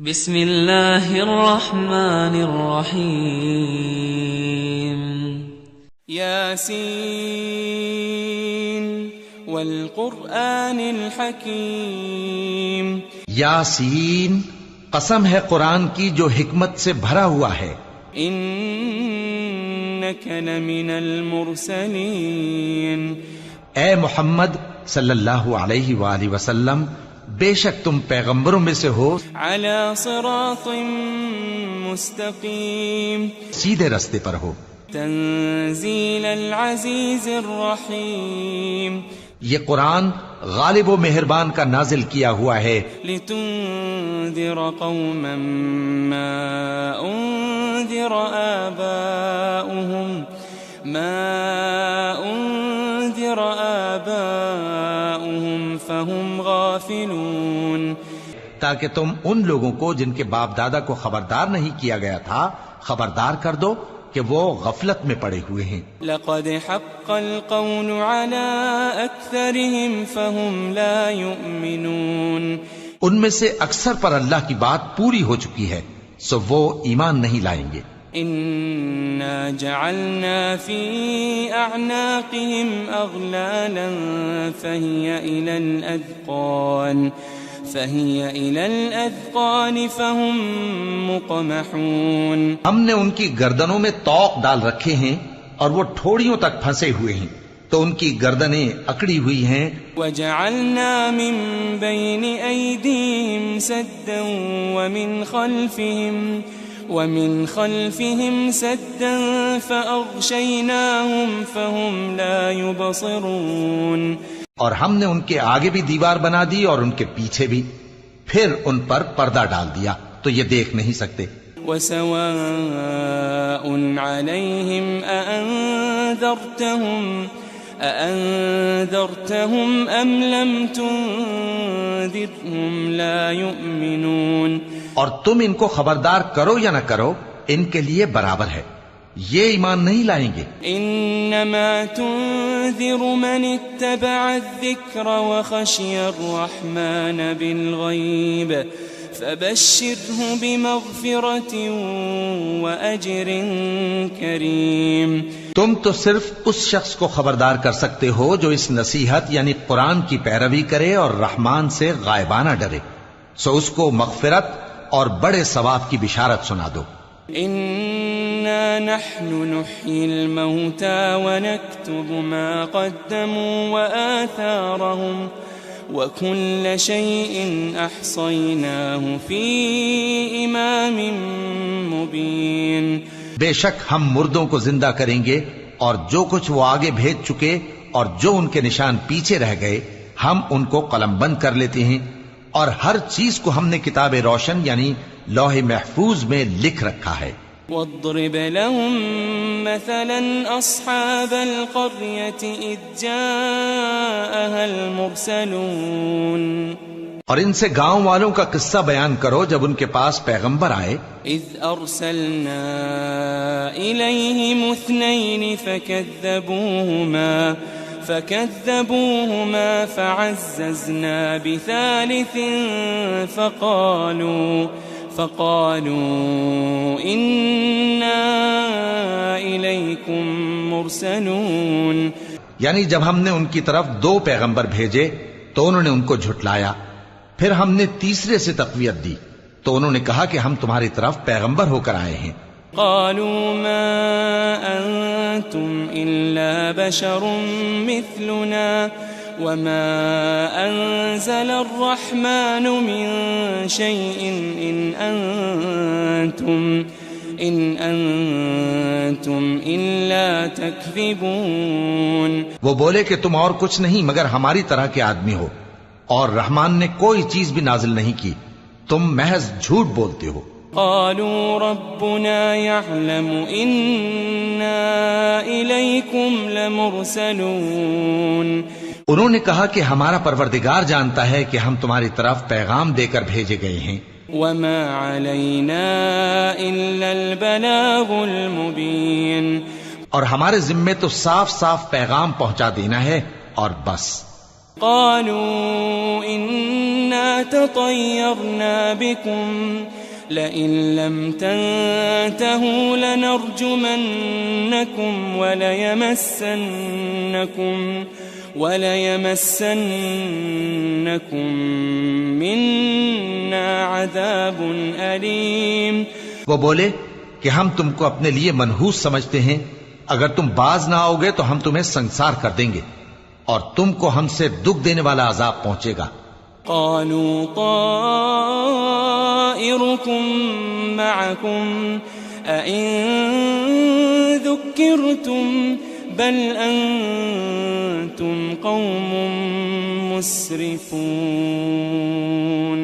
بسم اللہ الرحمن الرحیم یاسین والقرآن الحکیم یاسین، قسم ہے قرآن کی جو حکمت سے بھرا ہوا ہے۔ انک لمن المرسلین، اے محمد صلی اللہ علیہ وآلہ وسلم، بے شک تم پیغمبروں میں سے ہو، علی صراط مستقیم، سیدھے رستے پر ہو۔ تنزیل العزیز الرحیم، یہ قرآن غالب و مہربان کا نازل کیا ہوا ہے، لتنذر قوما ما انذر آباؤهم فهم غافلون، تاکہ تم ان لوگوں کو جن کے باپ دادا کو خبردار نہیں کیا گیا تھا خبردار کر دو کہ وہ غفلت میں پڑے ہوئے ہیں۔ لقد حق القول على اکثرهم فهم لا يؤمنون، ان میں سے اکثر پر اللہ کی بات پوری ہو چکی ہے سو وہ ایمان نہیں لائیں گے۔ انا جعلنا في اعناقهم اغلالا فهي الى الاذقان فهم مقمحون، ہم نے ان کی گردنوں میں طوق ڈال رکھے ہیں اور وہ ٹھوڑیوں تک پھنسے ہوئے ہیں تو ان کی گردنیں اکڑی ہوئی ہیں۔ وجعلنا من بين ايديهم سدا ومن خلفهم سدا فأغشيناهم فهم لا يبصرون، اور ہم نے ان کے آگے بھی دیوار بنا دی اور ان کے پیچھے بھی، پھر ان پر پردہ ڈال دیا تو یہ دیکھ نہیں سکتے۔ وسواء عليهم أأنذرتهم أم لم تنذرهم لا يؤمنون، اور تم ان کو خبردار کرو یا نہ کرو ان کے لیے برابر ہے، یہ ایمان نہیں لائیں گے۔ انما تنذر من اتبع الذکر وخشی الرحمن بالغیب فبشره بمغفرة وأجر کریم، تم تو صرف اس شخص کو خبردار کر سکتے ہو جو اس نصیحت یعنی قرآن کی پیروی کرے اور رحمان سے غائبانہ ڈرے، سو اس کو مغفرت اور بڑے ثواب کی بشارت سنا دو۔ انا نحن نحيي الموتى ونكتب ما قدموا وآثارهم وكل شيء احصيناه في امام مبين، بے شک ہم مردوں کو زندہ کریں گے اور جو کچھ وہ آگے بھیج چکے اور جو ان کے نشان پیچھے رہ گئے ہم ان کو قلم بند کر لیتے ہیں، اور ہر چیز کو ہم نے کتاب روشن یعنی لوح محفوظ میں لکھ رکھا ہے۔ واضرب لهم مثلا اصحاب القرية اذ جاءها المرسلون، اور ان سے گاؤں والوں کا قصہ بیان کرو جب ان کے پاس پیغمبر آئے۔ اذ ارسلنا اليهم اثنين فكذبوهما فعززنا بثالث فقالوا إنا إليكم مرسلون، یعنی جب ہم نے ان کی طرف دو پیغمبر بھیجے تو انہوں نے ان کو جھٹلایا، پھر ہم نے تیسرے سے تقویت دی تو انہوں نے کہا کہ ہم تمہاری طرف پیغمبر ہو کر آئے ہیں۔ قالوا ما أنتم إلا بشر مثلنا وما أنزل الرحمن من شيء إن أنتم إلا تكذبون، وہ بولے کہ تم اور کچھ نہیں مگر ہماری طرح کے آدمی ہو، اور رحمان نے کوئی چیز بھی نازل نہیں کی، تم محض جھوٹ بولتے ہو۔ قالوا ربنا يعلم إنا إليكم لمرسلون، انہوں نے کہا کہ ہمارا پروردگار جانتا ہے کہ ہم تمہاری طرف پیغام دے کر بھیجے گئے ہیں، وما علينا إلا البلاغ المبين، اور ہمارے ذمے تو صاف صاف پیغام پہنچا دینا ہے اور بس۔ قالوا إنا تطيرنا بكم لئن لم تنتهوا لنرجمنكم وليمسنكم منا عذاب أليم. وہ بولے کہ ہم تم کو اپنے لیے منحوس سمجھتے ہیں، اگر تم باز نہ آؤ گے تو ہم تمہیں سنسار کر دیں گے اور تم کو ہم سے دکھ دینے والا عذاب پہنچے گا. قالوا طائركم معكم أئن ذكرتم بل أنتم قوم مسرفون.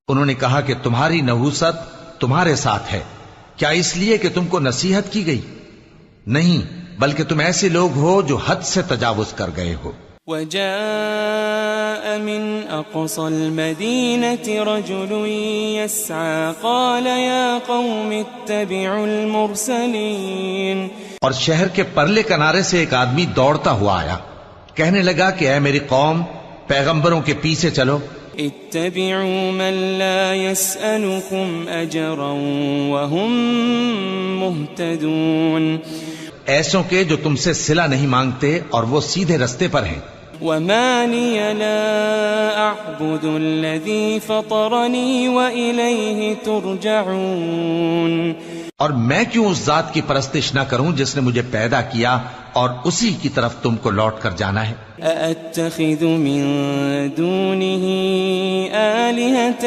انہوں نے کہا کہ تمہاری نحوست تمہارے ساتھ ہے، کیا اس لیے کہ تم کو نصیحت کی گئی؟ نہیں، بلکہ تم ایسے لوگ ہو جو حد سے تجاوز کر گئے ہو. وجاء من أقصى المدينة رجل يسعى قال يا قوم اتبعوا المرسلين. اور شہر کے پرلے کنارے سے ایک آدمی دوڑتا ہوا آیا، کہنے لگا کہ اے میری قوم، پیغمبروں کے پیچھے چلو. اتبعوا من لا يسألكم أجرا وهم مهتدون. ایسوں کے جو تم سے صلہ نہیں مانگتے اور وہ سیدھے رستے پر ہیں. وما لي لا أعبد الذي فطرني وإليه ترجعون. اور میں کیوں اس ذات کی پرستش نہ کروں جس نے مجھے پیدا کیا اور اسی کی طرف تم کو لوٹ کر جانا ہے. أأتخذ من دونه آلهة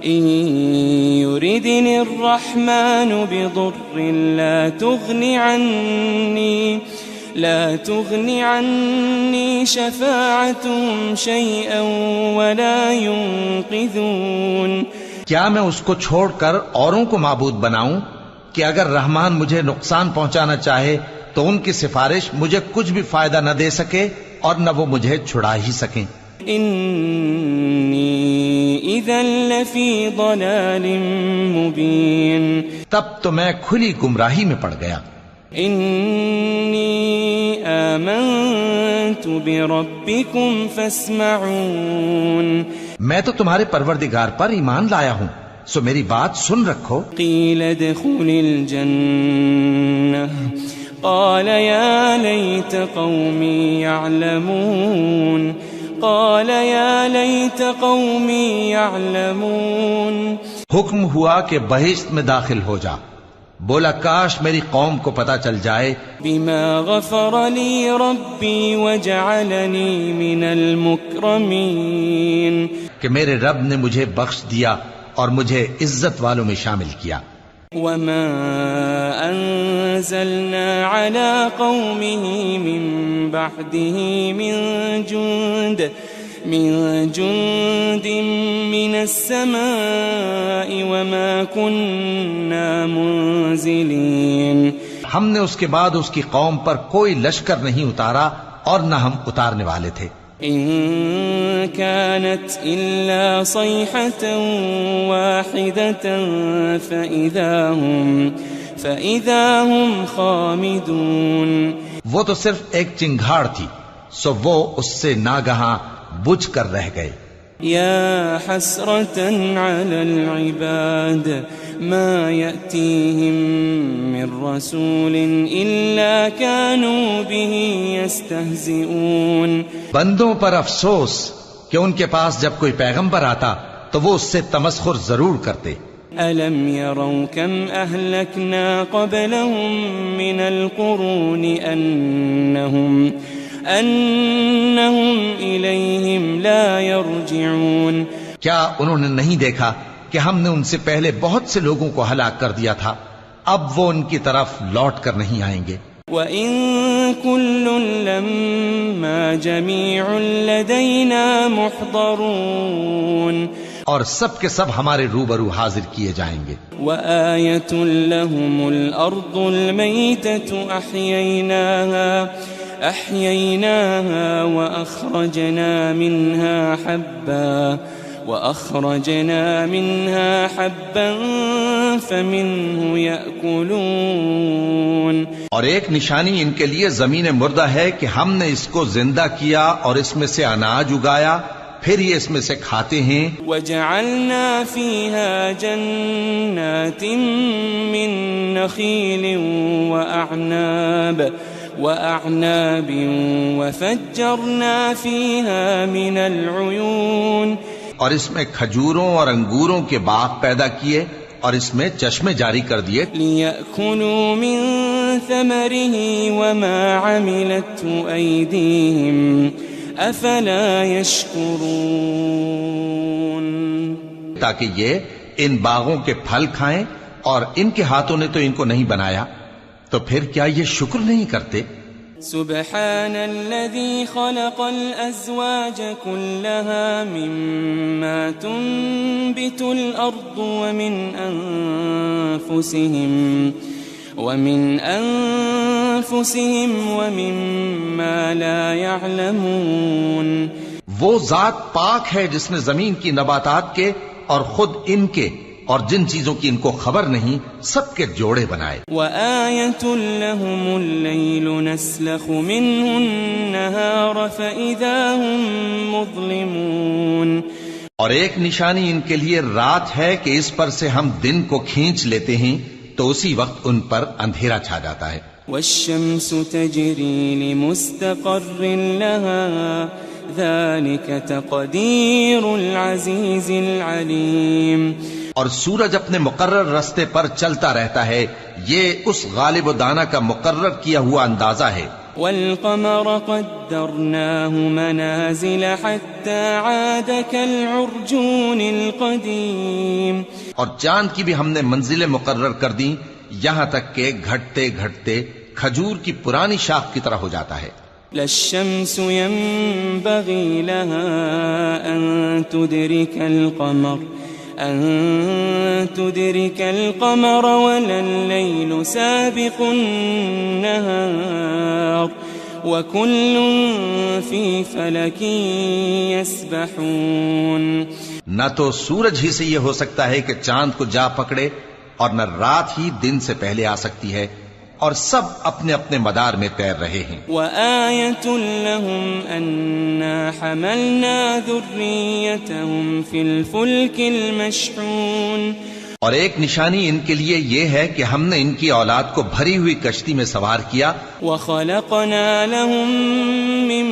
إن يردني الرحمن بضر لا تغني عني شفاعتهم شيئا ولا ينقذون. کیا میں اس کو چھوڑ کر اوروں کو معبود بناؤں کہ اگر رحمان مجھے نقصان پہنچانا چاہے تو ان کی سفارش مجھے کچھ بھی فائدہ نہ دے سکے اور نہ وہ مجھے چھڑا ہی سکیں. انی اذا لفی ضلال مبین. تب تو میں کھلی گمراہی میں پڑ گیا. انی آمنت بربکم فاسمعون. میں تو تمہارے پروردگار پر ایمان لایا ہوں، سو میری بات سن رکھو. قیل ادخل الجنہ قال یا لیت قومی یعلمون. قال یا لیت قومی یعلمون. حکم ہوا کہ بہشت میں داخل ہو جا. بولا کاش میری قوم کو پتا چل جائے. بما غفر لی ربی وجعلنی من المکرمین. کہ میرے رب نے مجھے بخش دیا اور مجھے عزت والوں میں شامل کیا. وما انزلنا على قومه من بعده من جند من السماء وما كنا منزلين. ہم نے اس کے بعد اس کی قوم پر کوئی لشکر نہیں اتارا اور نہ ہم اتارنے والے تھے. إن كانت إلا صيحة واحدة فإذا هم خامدون. وہ تو صرف ایک چنگھاڑ تھی، سو وہ اس سے ناگہاں بجھ کر رہ گئے. يا حسرة على العباد ما يأتيهم من رسول إلا كانوا به يستهزئون. بندوں پر افسوس کہ ان کے پاس جب کوئی پیغمبر آتا تو وہ اس سے تمسخر ضرور کرتے. ألم يروا كم أهلكنا قبلهم من القرون أنهم إليهم لا يرجعون. کیا انہوں نے نہیں دیکھا کہ ہم نے ان سے پہلے بہت سے لوگوں کو ہلاک کر دیا تھا، اب وہ ان کی طرف لوٹ کر نہیں آئیں گے. وَإِن كُلٌّ لَمَّا جَمِيعٌ لَدَيْنَا مُحْضَرُونَ. اور سب کے سب ہمارے روبرو حاضر کیے جائیں گے. وَآيَةٌ لَهُمُ الْأَرْضُ الْمَيْتَةُ أَحْيَيْنَاهَا وأخرجنا منها حبا فمنه يأكلون. اور ایک نشانی ان کے لیے زمین مردہ ہے کہ ہم نے اس کو زندہ کیا اور اس میں سے اناج اگایا، پھر یہ اس میں سے کھاتے ہیں۔ وَجَعَلْنَا فِيهَا جَنَّاتٍ مِّن نَخِيلٍ وَأَعْنَابٍ وَفَجَّرْنَا فِيهَا مِنَ الْعُيُونِ، اور اس میں کھجوروں اور انگوروں کے باغ پیدا کیے اور اس میں چشمے جاری کر دیے، لِيَأْكُلُوا مِن ثَمَرِهِ وَمَا عَمِلَتْهُ أَيْدِيهِمْ أَفَلَا يَشْكُرُونَ، تاکہ یہ ان باغوں کے پھل کھائیں، اور ان کے ہاتھوں نے تو ان کو نہیں بنایا، تو پھر کیا یہ شکر نہیں کرتے؟ سبحان الذي خلق الأزواج كلها مما تنبت الأرض ومن أنفسهم ومما لا يعلمون، وہ ذات پاک ہے جس نے زمین کی نباتات کے اور خود ان کے اور جن چیزوں کی ان کو خبر نہیں سب کے جوڑے بنائے۔ وَآيَةٌ لَهُمُ اللَّيْلُ نَسْلَخُ مِنْهُ النَّهَارَ فَإِذَا هُمْ مُظْلِمُونَ، اور ایک نشانی ان کے لیے رات ہے کہ اس پر سے ہم دن کو کھینچ لیتے ہیں تو اسی وقت ان پر اندھیرا چھا جاتا ہے۔ وَالشَّمْسُ تَجْرِي لِمُسْتَقَرٍّ لَهَا ذَلِكَ تَقْدِيرُ الْعَزِيزِ الْعَلِيمِ، اور سورج اپنے مقرر رستے پر چلتا رہتا ہے، یہ اس غالب و دانا کا مقرر کیا ہوا اندازہ ہے۔ وَالْقَمَرَ قَدَّرْنَاهُ مَنَازِلَ حَتَّى عَادَ كَالْعُرْجُونِ الْقَدِيمِ، اور چاند کی بھی ہم نے منزلیں مقرر کر دیں یہاں تک کہ گھٹتے گھٹتے کھجور کی پرانی شاخ کی طرح ہو جاتا ہے۔ لَا الشَّمْسُ يَنبَغِي لَهَا أَن تُدْرِكَ الْقَمَرَ وَلَا اللَّيْلُ سَابِقُ النَّهَارِ وَكُلٌّ فِي فَلَكٍ يَسْبَحُونَ، نہ تو سورج ہی سے یہ ہو سکتا ہے کہ چاند کو جا پکڑے، اور نہ رات ہی دن سے پہلے آ سکتی ہے، اور سب اپنے اپنے مدار میں تیر رہے ہیں۔ وَآيَةٌ لَهُمْ أَنَّا حَمَلْنَا ذُرِّيَّتَهُمْ فِي الْفُلْكِ الْمَشْحُونِ، اور ایک نشانی ان کے لیے یہ ہے کہ ہم نے ان کی اولاد کو بھری ہوئی کشتی میں سوار کیا، وَخَلَقْنَا لَهُم مِّن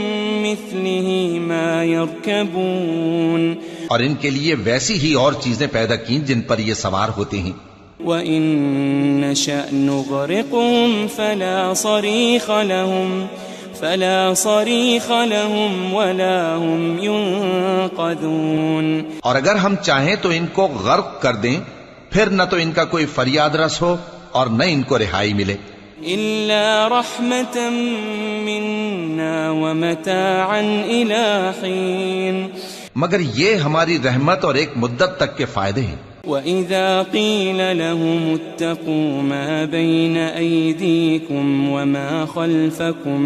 مِّثْلِهِ مَا يَرْكَبُونَ، اور ان کے لیے ویسی ہی اور چیزیں پیدا کی جن پر یہ سوار ہوتے ہیں۔ وَإِن نَّشَأْ نُغْرِقْهُمْ فَلَا صَرِيخَ لَهُمْ وَلَا هُمْ يُنقَذُونَ، اور اگر ہم چاہیں تو ان کو غرق کر دیں، پھر نہ تو ان کا کوئی فریاد رس ہو اور نہ ان کو رہائی ملے۔ إِلَّا رَحْمَةً مِّنَّا وَمَتَاعًا إِلَىٰ حِينٍ، مگر یہ ہماری رحمت اور ایک مدت تک کے فائدے ہیں۔ وَإِذَا قِيلَ لَهُمُ اتَّقُوا مَا بَيْنَ أَيْدِيكُمْ وَمَا خَلْفَكُمْ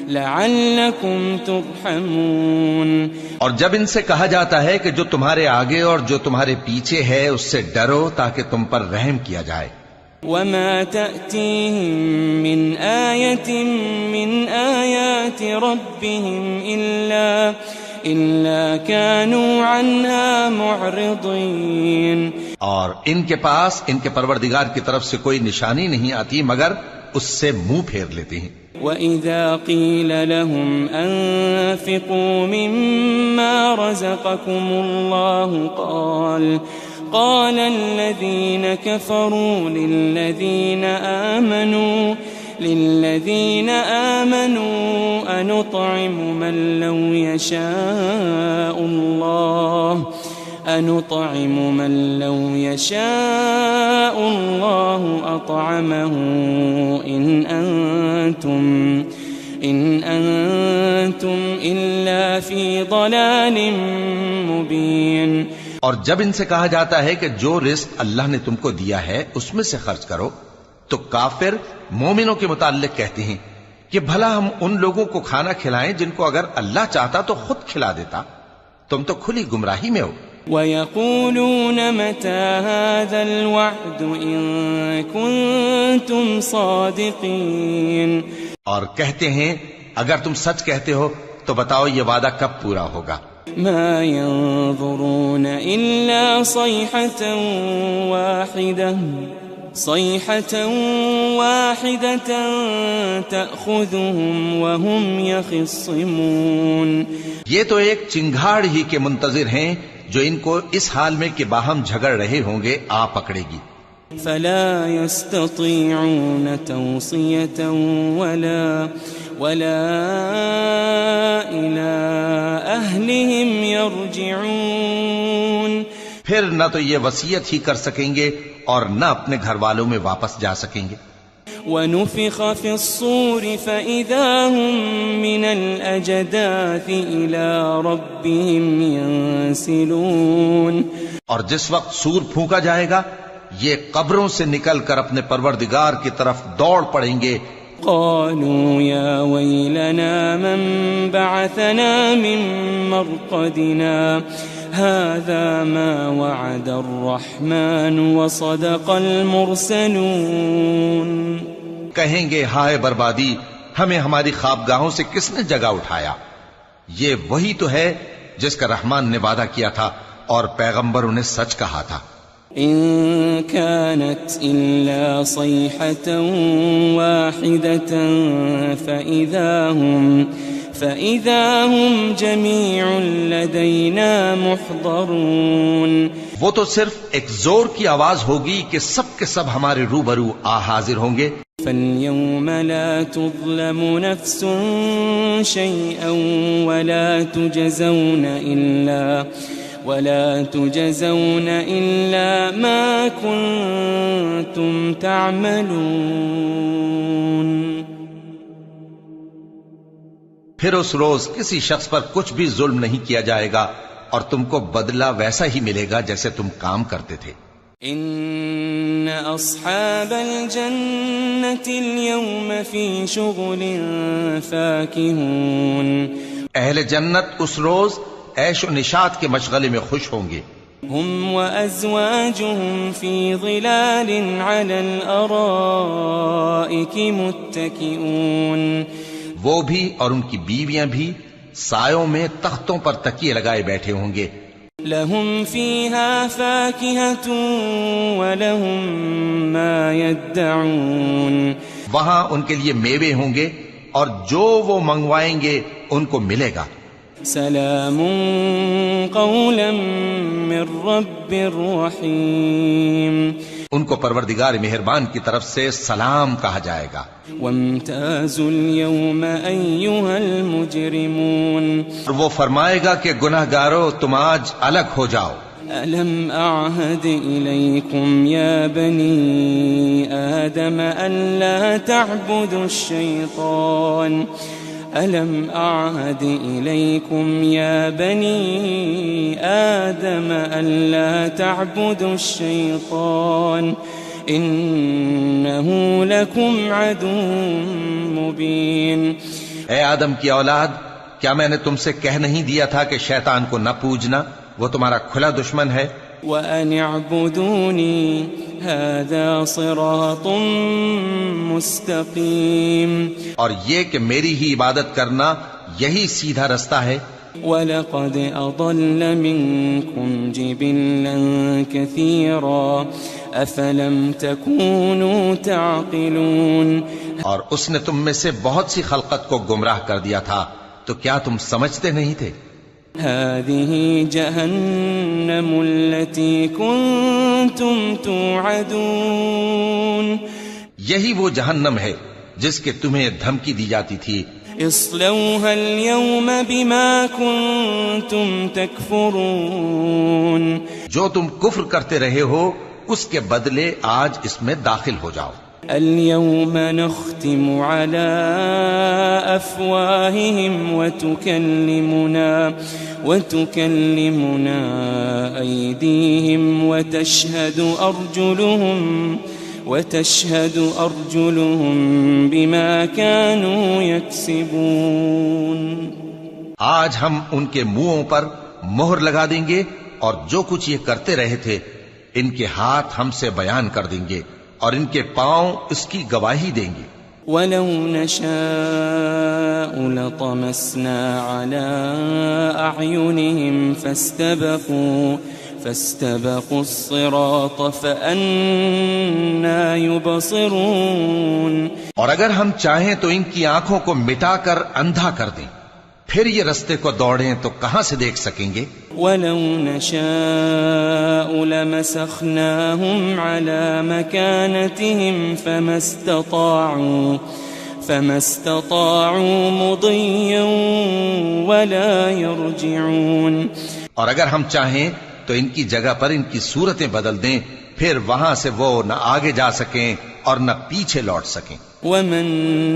لَعَلَّكُمْ تُرْحَمُونَ، اور جب ان سے کہا جاتا ہے کہ جو تمہارے آگے اور جو تمہارے پیچھے ہے اس سے ڈرو تاکہ تم پر رحم کیا جائے۔ وَمَا تَأْتِيهِم مِّنْ آيَةٍ مِّنْ آيَاتِ رَبِّهِمْ إِلَّا كَانُوا عَنْهَا مُعْرِضِينَ، اور ان کے پاس ان کے پروردگار کی طرف سے کوئی نشانی نہیں آتی مگر اس سے منہ پھیر لیتے ہیں۔ وَإِذَا قِيلَ لَهُمْ أَنفِقُوا مِمَّا رَزَقَكُمُ اللَّهُ قَالَ الَّذِينَ كَفَرُوا لِلَّذِينَ آمَنُوا أَنُطْعِمُ مَن لَّوْ يَشَاءُ اللَّهُ أَطْعَمَهُ إِنْ أَنْتُمْ إِلَّا فِي ضَلَالٍ مُبِينٍ، اور جب ان سے کہا جاتا ہے کہ جو رزق اللہ نے تم کو دیا ہے اس میں سے خرچ کرو، تو کافر مومنوں کے متعلق کہتے ہیں کہ بھلا ہم ان لوگوں کو کھانا کھلائیں جن کو اگر اللہ چاہتا تو خود کھلا دیتا، تم تو کھلی گمراہی میں ہو۔ وَيَقُولُونَ مَتَى هَذَا الْوَعْدُ إِن كُنتُمْ صَادِقِينَ اور کہتے ہیں اگر تم سچ کہتے ہو تو بتاؤ یہ وعدہ کب پورا ہوگا؟ مَا يَنظُرُونَ إِلَّا صَيْحَةً وَاحِدَةً تَأْخُذُهُمْ وَهُمْ يَخِصِّمُونَ یہ تو ایک چنگھاڑ ہی کے منتظر ہیں جو ان کو اس حال میں کہ باہم جھگڑ رہے ہوں گے آ پکڑے گی۔ فَلَا يَسْتَطِيعُونَ تَوْصِيَةً وَلَا إِلَىٰ أَهْلِهِمْ يَرْجِعُونَ پھر نہ تو یہ وصیت ہی کر سکیں گے اور نہ اپنے گھر والوں میں واپس جا سکیں گے۔ وَنُفِخَ فِي الصُّورِ فَإِذَا هُم مِّنَ الْأَجْدَاثِ إِلَىٰ رَبِّهِمْ يَنسِلُونَ اور جس وقت سور پھونکا جائے گا یہ قبروں سے نکل کر اپنے پروردگار کی طرف دوڑ پڑیں گے۔ قالوا يا ويلنا من بعثنا من مرقدنا هذا ما وعد الرحمن وصدق المرسلون کہیں گے ہائے بربادی، ہمیں ہماری خوابگاہوں سے کس نے جگہ اٹھایا؟ یہ وہی تو ہے جس کا رحمان نے وعدہ کیا تھا اور پیغمبروں نے سچ کہا تھا۔ إن كانت إلا صيحة واحدة فإذا هم جميع لدينا محضرون وہ تو صرف ایک زور کی آواز ہوگی کہ سب کے سب ہمارے روبرو حاضر ہوں گے۔ فاليوم لا تظلم نفس شيئا ولا تجزون إلا ما كنتم تعملون پھر اس روز کسی شخص پر کچھ بھی ظلم نہیں کیا جائے گا اور تم کو بدلہ ویسا ہی ملے گا جیسے تم کام کرتے تھے۔ ان اصحاب الجنة اليوم في شغل فاكهون اہل جنت اس روز عیش و نشاط کے مشغلے میں خوش ہوں گے۔ هم وازواجهم في ظلال على الارائك متكئون وہ بھی اور ان کی بیویاں بھی سایوں میں تختوں پر تکیے لگائے بیٹھے ہوں گے۔ لهم فيها فاكهة ولهم ما يدعون وہاں ان کے لیے میوے ہوں گے اور جو وہ منگوائیں گے ان کو ملے گا۔ سلام قولا من رب رحیم ان کو پروردگار مہربان کی طرف سے سلام کہا جائے گا۔ وامتازوا اليوم ایھا المجرمون وہ فرمائے گا کہ گناہگارو تم آج الگ ہو جاؤ۔ ألم أعهد إليكم يا بني آدم ألا تعبدوا الشيطان ألم أعهد إليكم يا بني آدم ألا تعبدوا الشيطان إنه لكم عدو مبين۔ اے آدم کی اولاد، کیا میں نے تم سے کہہ نہیں دیا تھا کہ شیطان کو نہ پوجنا، وہ تمہارا کھلا دشمن ہے۔ وَأَنِ اعْبُدُونِي هَذَا صِرَاطٌ مُسْتَقِيمٌ اور یہ کہ میری ہی عبادت کرنا یہی سیدھا رستہ ہے۔ وَلَقَدْ أَضَلَّ مِنكُمْ جِبِلًّا كَثِيرًا أَفَلَمْ تَكُونُوا تَعْقِلُونَ اور اس نے تم میں سے بہت سی خلقت کو گمراہ کر دیا تھا، تو کیا تم سمجھتے نہیں تھے؟ هذه جهنم التي كنتم توعدون یہی وہ جہنم ہے جس کے تمہیں دھمکی دی جاتی تھی۔ اصلوها اليوم بما كنتم تكفرون جو تم کفر کرتے رہے ہو اس کے بدلے آج اس میں داخل ہو جاؤ۔ اليوم نختم على أفواههم وتكلمنا أيديهم وتشهد أرجلهم بما كانوا يكسبون۔ آج ہم ان کے منہوں پر مہر لگا دیں گے اور جو کچھ یہ کرتے رہے تھے ان کے ہاتھ ہم سے بیان کر دیں گے اور ان کے پاؤں اس کی گواہی دیں گے. وَلَوْ نَشَاءُ لَطَمَسْنَا عَلَىٰ أَعْيُنِهِمْ فَاسْتَبَقُوا الصِّرَاطَ فَأَنَّىٰ يُبْصِرُونَ. اور اگر ہم چاہیں تو ان کی آنکھوں کو مٹا کر اندھا کر دیں، پھر یہ رستے کو دوڑیں تو کہاں سے دیکھ سکیں گے؟ وَلَوْ نَشَاءُ لَمَسَخْنَاهُمْ عَلَىٰ مَكَانَتِهِمْ فَمَا اسْتَطَاعُوا مُضِيًّا وَلَا يَرْجِعُونَ. اور اگر ہم چاہیں تو ان کی جگہ پر ان کی صورتیں بدل دیں، پھر وہاں سے وہ نہ آگے جا سکیں اور نہ پیچھے لوٹ سکیں. وَمَن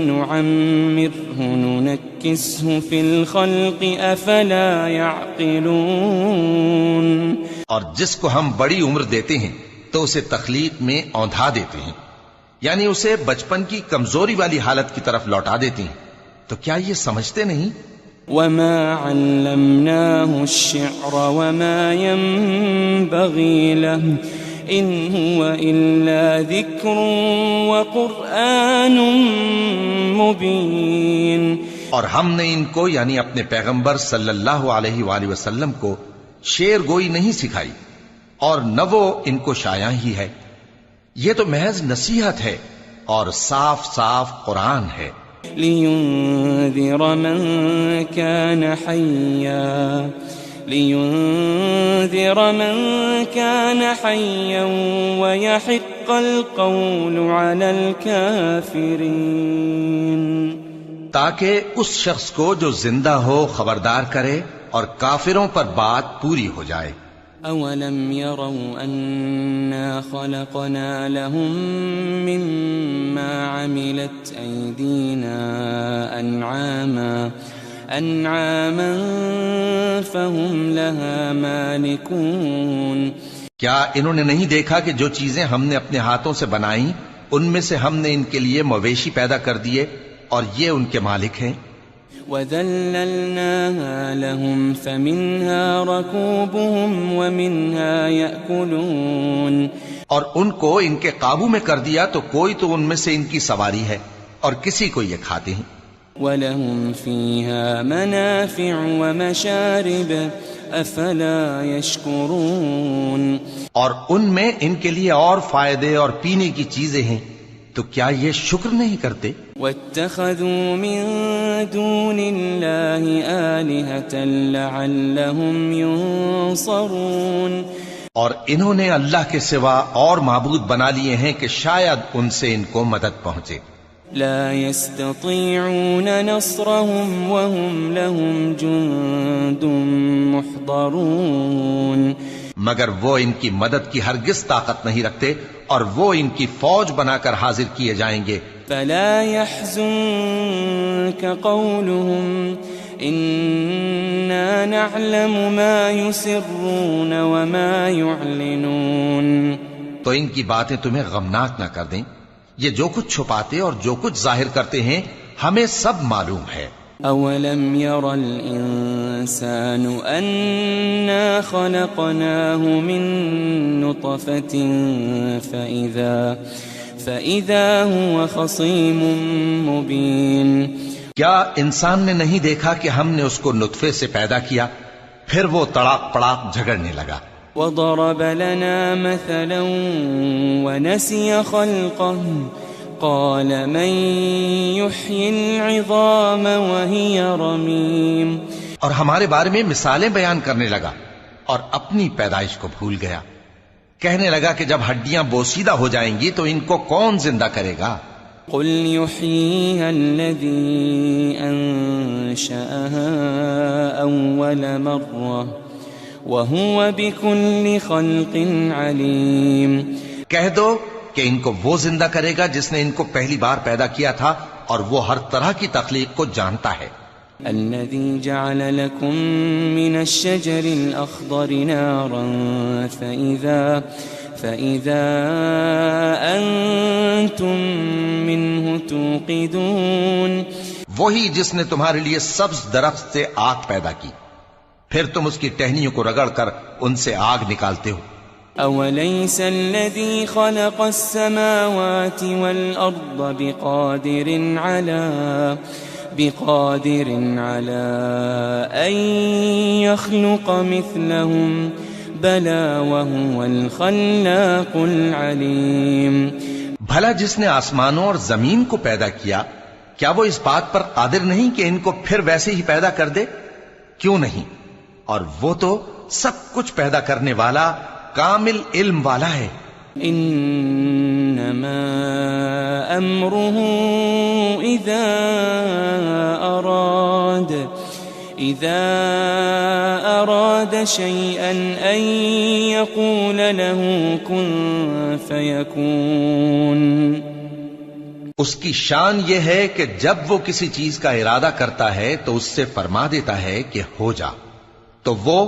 نُّعَمِّرْهُ نُنَكِّسْهُ فِي الْخَلْقِ أَفَلَا يَعْقِلُونَ. اور جس کو ہم بڑی عمر دیتے ہیں تو اسے تخلیق میں اوندھا دیتے ہیں، یعنی اسے بچپن کی کمزوری والی حالت کی طرف لوٹا دیتے ہیں. تو کیا یہ سمجھتے نہیں؟ وَمَا عَلَّمْنَاهُ الشِّعْرَ وَمَا يَنبَغِي لَهُ إِنْ هُوَ إِلَّا ذِكْرٌ وَقُرْآنٌ مُبِينٌ. اور ہم نے ان کو یعنی اپنے پیغمبر صلی اللہ علیہ وآلہ وسلم کو شعر گوئی نہیں سکھائی اور نہ وہ ان کو شایع ہی ہے، یہ تو محض نصیحت ہے اور صاف صاف قرآن ہے. لِيُنذِرَ مَن كَانَ حَيًّا وَيَحِقَّ الْقَوْلُ عَلَى الْكَافِرِينَ. تاکہ اس شخص کو جو زندہ ہو خبردار کرے اور کافروں پر بات پوری ہو جائے. أَوَلَمْ يَرَوْا أَنَّا خَلَقْنَا لَهُم مِّمَّا عَمِلَتْ أَيْدِينَا أَنْعَامًا فَهُمْ لَهَا مَالِكُونَ. کیا انہوں نے نہیں دیکھا کہ جو چیزیں ہم نے اپنے ہاتھوں سے بنائیں ان میں سے ہم نے ان کے لیے مویشی پیدا کر دیے اور یہ ان کے مالک ہیں. وَذَلَّلْنَاهَا لَهُمْ فَمِنْهَا رَكُوبُهُمْ وَمِنْهَا يَأْكُلُونَ. اور ان کو ان کے قابو میں کر دیا تو کوئی تو ان میں سے ان کی سواری ہے اور کسی کو یہ کھاتے ہیں. وَلَهُمْ فِيهَا مَنَافِعُ وَمَشَارِبُ أَفَلَا يَشْكُرُونَ. اور ان میں ان کے لیے اور فائدے اور پینے کی چیزیں ہیں، تو کیا یہ شکر نہیں کرتے؟ وَاتَّخَذُوا مِن دُونِ اللَّهِ آلِهَةً لَعَلَّهُمْ يُنصَرُونَ. اور انہوں نے اللہ کے سوا اور معبود بنا لیے ہیں کہ شاید ان سے ان کو مدد پہنچے. لا يستطيعون نصرهم وهم لهم جند محضرون. مگر وہ ان کی مدد کی ہرگز طاقت نہیں رکھتے اور وہ ان کی فوج بنا کر حاضر کیے جائیں گے. فلا يحزنك قولهم إنا نعلم ما يسرون وما يعلنون. تو ان کی باتیں تمہیں غمناک نہ کر دیں، یہ جو کچھ چھپاتے اور جو کچھ ظاہر کرتے ہیں ہمیں سب معلوم ہے. أَوَلَمْ يَرَ الْإِنسَانُ أَنَّا خَلَقْنَاهُ مِن نُّطْفَةٍ فَإِذَا هُوَ خَصِيمٌ مُّبِينٌ. کیا انسان نے نہیں دیکھا کہ ہم نے اس کو نطفے سے پیدا کیا پھر وہ تڑاک پڑاک جھگڑنے لگا. وَضَرَبَ لَنَا مَثَلًا وَنَسِيَ خَلْقَهُ قَالَ مَن يُحْيِي الْعِظَامَ وَهِيَ رَمِيمٌ. اور ہمارے بارے میں مثالیں بیان کرنے لگا اور اپنی پیدائش کو بھول گیا. کہنے لگا کہ جب ہڈیاں بوسیدہ ہو جائیں گی تو ان کو کون زندہ کرے گا؟ قُلْ يُحْيِيهَا الَّذِي أَنشَأَهَا أَوَّلَ مَرَّةٍ وَهُوَ بِكُلِّ خَلْقٍ عَلِيمٌ. کہہ دو کہ ان کو وہ زندہ کرے گا جس نے ان کو پہلی بار پیدا کیا تھا اور وہ ہر طرح کی تخلیق کو جانتا ہے. الذي جعل لكم من الشجر الأخضر نارا فإذا أنتم منه توقدون. وہی جس نے تمہارے لیے سبز درخت سے آگ پیدا کی پھر تم اس کی ٹہنیوں کو رگڑ کر ان سے آگ نکالتے ہو۔ أوليس الذي خلق السماوات والأرض بقادر على أن يخلق مثلهم بلى وهو الخلاق العليم۔ بھلا جس نے آسمانوں اور زمین کو پیدا کیا، کیا وہ اس بات پر قادر نہیں کہ ان کو پھر ویسے ہی پیدا کر دے؟ کیوں نہیں، اور وہ تو سب کچھ پیدا کرنے والا کامل علم والا ہے۔ انما امره اذا اراد شيئا ان يقول له كن فيكون۔ اس کی شان یہ ہے کہ جب وہ کسی چیز کا ارادہ کرتا ہے تو اس سے فرما دیتا ہے کہ ہو جا، تو وہ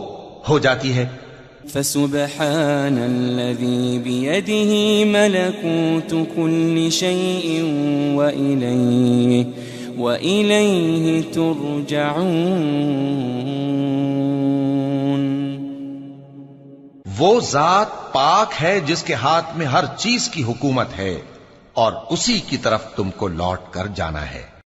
ہو جاتی ہے۔ فسبحان الذي بيده ملكوت كل شيء وإليه ترجعون۔ وہ ذات پاک ہے جس کے ہاتھ میں ہر چیز کی حکومت ہے، اور اسی کی طرف تم کو لوٹ کر جانا ہے۔